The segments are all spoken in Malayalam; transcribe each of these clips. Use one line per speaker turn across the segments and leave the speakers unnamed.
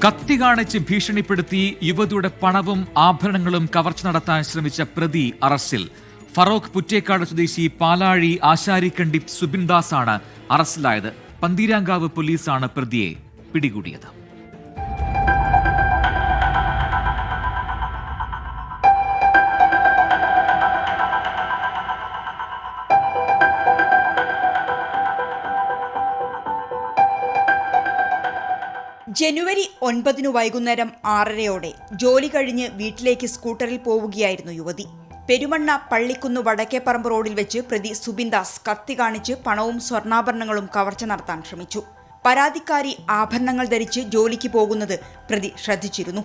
കത്തി കാണിച്ച് ഭീഷണിപ്പെടുത്തി യുവതിയുടെ പണവും ആഭരണങ്ങളും കവർച്ച നടത്താൻ ശ്രമിച്ച പ്രതി അറസ്റ്റിൽ. ഫറോക്ക് പുറ്റേക്കാട് സ്വദേശി പാലാഴി ആശാരിക്കണ്ടി സുബിൻദാസ് ആണ് അറസ്റ്റിലായത്. പന്തീരാങ്കാവ് പോലീസാണ് പ്രതിയെ പിടികൂടിയത്.
ജനുവരി 9 വൈകുന്നേരം 6:30 ജോലി കഴിഞ്ഞ് വീട്ടിലേക്ക് സ്കൂട്ടറിൽ പോവുകയായിരുന്നു യുവതി. പെരുമണ്ണ പള്ളിക്കുന്ന് വടക്കേപ്പറമ്പ് റോഡിൽ വെച്ച് പ്രതി സുബിൻദാസ് കത്തി കാണിച്ച് പണവും സ്വർണ്ണാഭരണങ്ങളും കവർച്ച നടത്താൻ ശ്രമിച്ചു. പരാതിക്കാരി ആഭരണങ്ങൾ ധരിച്ച് ജോലിക്ക് പോകുന്നത് പ്രതി ശ്രദ്ധിച്ചിരുന്നു.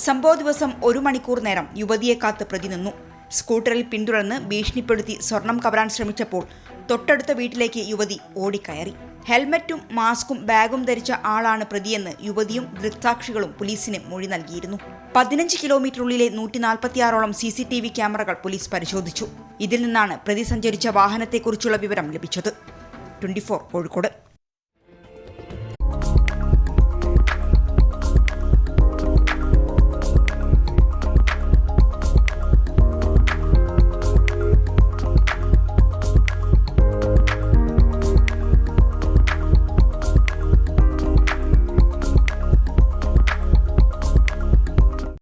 സംഭവ ദിവസം 1 മണിക്കൂർ നേരം യുവതിയെ കാത്ത് പ്രതി നിന്നു. സ്കൂട്ടറിൽ പിന്തുടർന്ന് ഭീഷണിപ്പെടുത്തി സ്വർണം കവരാൻ ശ്രമിച്ചപ്പോൾ തൊട്ടടുത്ത വീട്ടിലേക്ക് യുവതി ഓടിക്കയറി. ഹെൽമറ്റും മാസ്കും ബാഗും ധരിച്ച ആളാണ് പ്രതിയെന്ന് യുവതിയും ദൃക്സാക്ഷികളും പോലീസിന് മൊഴി നൽകിയിരുന്നു. 15 കിലോമീറ്ററുള്ളിലെ 146ഓളം CCTV ക്യാമറകൾ പോലീസ് പരിശോധിച്ചു. ഇതിൽ നിന്നാണ് പ്രതി സഞ്ചരിച്ച വാഹനത്തെക്കുറിച്ചുള്ള വിവരം ലഭിച്ചത്. 24 കോഴിക്കോട്.